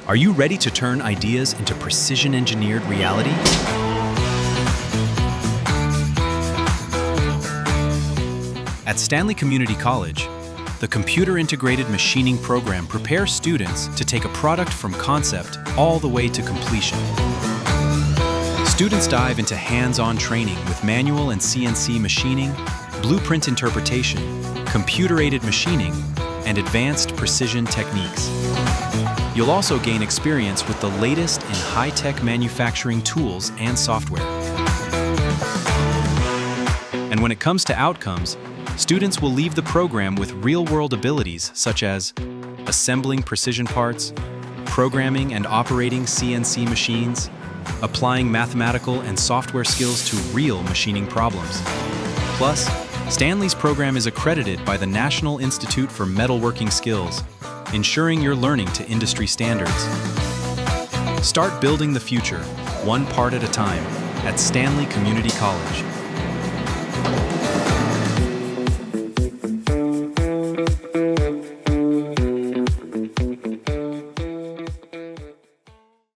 Are you ready to turn ideas into precision-engineered reality? At Stanley Community College, the Computer-Integrated Machining program prepares students to take a product from concept all the way to completion. Students dive into hands-on training with manual and CNC machining, blueprint interpretation, computer-aided machining, and advanced precision techniques. You'll also gain experience with the latest in high-tech manufacturing tools and software. And when it comes to outcomes, students will leave the program with real-world abilities such as assembling precision parts, programming and operating CNC machines, applying mathematical and software skills to real machining problems. Plus, Stanley's program is accredited by the National Institute for Metalworking Skills, ensuring you're learning to industry standards. Start building the future, one part at a time, at Stanley Community College.